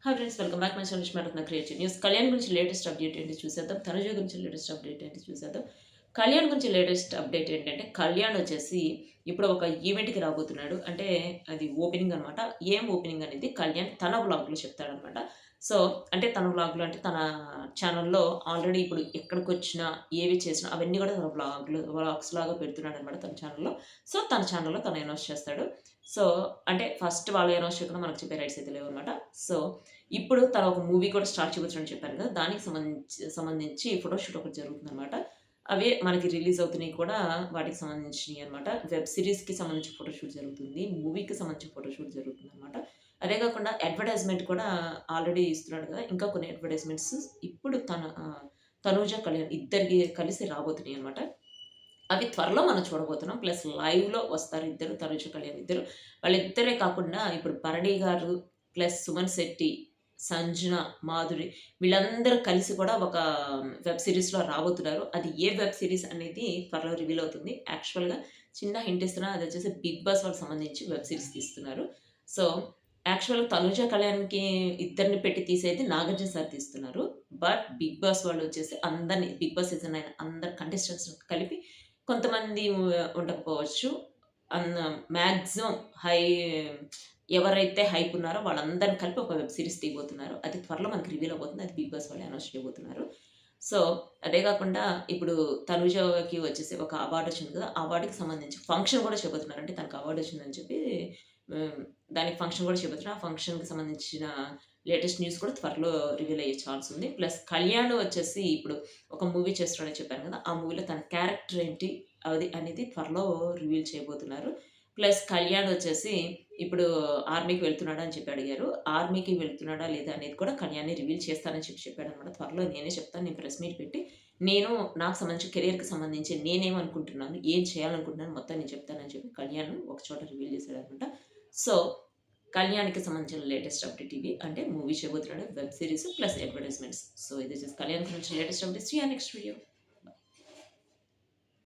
Hi friends, welcome back my channel మాట్లాడుతున్న creative news. Kalyan గురించి latest update ఏంటి చూసేద్దాం. తనుజ గురించి లేటెస్ట్ అప్డేట్ ఏంటి చూసేద్దాం. కళ్యాణ్ గురించి లేటెస్ట్ అప్డేట్ ఏంటంటే, కళ్యాణ్ వచ్చేసి ఇప్పుడు ఒక ఈవెంట్‌కి రాబోతున్నాడు. అంటే అది ఓపెనింగ్ అనమాట. ఏం ఓపెనింగ్ అనేది కళ్యాణ్ తన వ్లాగ్‌లో చెప్తాడనమాట. సో, అంటే తన వ్లాగ్‌లో అంటే తన ఛానెల్‌లో ఆల్రెడీ ఇప్పుడు ఎక్కడికొచ్చినా, ఏవి చేసినా అవన్నీ కూడా తన వ్లాగ్స్ లాగా పెడుతున్నాడనమాట తన ఛానెల్‌లో. సో, తన ఛానెల్‌లో తను అనౌన్స్ చేస్తాడు. సో, అంటే ఫస్ట్ వాళ్ళు అనౌన్స్ చేయకుండా మనకు చెప్పే రైట్స్ అయితే లేవనమాట. సో, ఇప్పుడు తను ఒక మూవీ కూడా స్టార్ట్ చేయబోతున్నాడని చెప్పాను కదా! దానికి సంబంధించి ఫోటోషూట్ ఒకటి జరుగుతుందనమాట. అవే మనకి రిలీజ్ అవుతున్నాయి కూడా వాటికి సంబంధించినయి అనమాట. వెబ్ సీరీస్‌కి సంబంధించి ఫోటోషూట్ జరుగుతుంది. మూవీకి సంబంధించి ఫోటోషూట్ జరుగుతుందనమాట. అదే కాకుండా అడ్వర్టైజ్‌మెంట్ కూడా ఆల్రెడీ ఇస్తున్నాడు కదా! ఇంకా కొన్ని అడ్వర్టైజ్‌మెంట్స్ ఇప్పుడు తనూజ, కళ్యాణ్ ఇద్దరికి కలిసి రాబోతున్నాయనమాట. అవి త్వరలో మనం చూడబోతున్నాం. ప్లస్ లైవ్‌లో వస్తారు ఇద్దరు. తనుజ, కళ్యాణ్ ఇద్దరు. వాళ్ళిద్దరే కాకుండా ఇప్పుడు భరణి గారు ప్లస్ సుమన్ శెట్టి, సంజన, మాధురి వీళ్ళందరూ కలిసి కూడా ఒక వెబ్ సీరీస్‌లో రాబోతున్నారు. అది ఏ వెబ్ సీరీస్ అనేది త్వరలో రివీల్ అవుతుంది. యాక్చువల్‌గా చిన్న హింట్ ఇస్తున్నా, అదొచ్చేసి 'బిగ్ బాస్' వాళ్ళకి సంబంధించి వెబ్ సీరీస్ తీస్తున్నారు. సో, యాక్చువల్‌గా తనుజ, కళ్యాణ్‌కి ఇద్దరిని పెట్టి తీసేది నాగార్జున సార్ తీస్తున్నారు. బట్ 'బిగ్ బాస్' వాళ్ళొచ్చేసి అందరిని 'బిగ్ బాస్' సీజన్ 9 అందరు కంటెస్టెంట్స్‌ని కలిపి కొంతమంది ఉండకపోవచ్చు. అన్న మాక్సిమం హై ఎవరైతే హైప్ ఉన్నారో వాళ్ళందరిని కలిపి ఒక వెబ్ సీరీస్ తీయబోతున్నారు. అది త్వరలో మనకి రివీల్ అవ్వబోతుంది. అది 'బిగ్ బాస్' వాళ్ళే అనౌన్స్ చేయబోతున్నారు. సో, అదే కాకుండా ఇప్పుడు తనుజకి వచ్చేసి ఒక అవార్డ్ వచ్చింది కదా! ఆ అవార్డ్‌కి సంబంధించి ఫంక్షన్ కూడా చేయబోతున్నారు. అంటే తనకు అవార్డ్ వచ్చిందని చెప్పి హ్మ్, దానికి ఫంక్షన్ కూడా చేయబోతున్నారు. ఆ ఫంక్షన్‌కి సంబంధించిన లేటెస్ట్ న్యూస్ కూడా త్వరలో రివీల్ అయ్యే ఛాన్స్ ఉంది. ప్లస్ కళ్యాణ్ వచ్చేసి ఇప్పుడు ఒక మూవీ చేస్తున్నాడని చెప్పాను కదా! ఆ మూవీలో తన క్యారెక్టర్ ఏంటి అది అనేది త్వరలో రివీల్ చేయబోతున్నారు. ప్లస్ కళ్యాణ్ వచ్చేసి ఇప్పుడు ఆర్మీకి వెళ్తున్నాడా అని చెప్పి అడిగారు. ఆర్మీకి వెళ్తున్నాడా లేదా అనేది కూడా కళ్యాణే రివీల్ చేస్తానని చెప్పి చెప్పాడనమాట. త్వరలో నేనే చెప్తాను. నేను ప్రెస్ మీట్ పెట్టి నేను నాకు సంబంధించి కెరియర్‌కి సంబంధించి నేనేమనుకుంటున్నాను, ఏం చేయాలనుకుంటున్నాను మొత్తం నేను చెప్తానని చెప్పి కళ్యాణ్ ఒక చోట రివీల్ చేశాడనమాట. సో, కళ్యాణ్‌కి సంబంధించిన లేటెస్ట్ అప్డేట్ ఇవి. అంటే మూవీ చేయబోతున్నాడు, web series plus advertisements. So, ఇది వచ్చేసి కళ్యాణ్ గురించి latest updates. See you next video.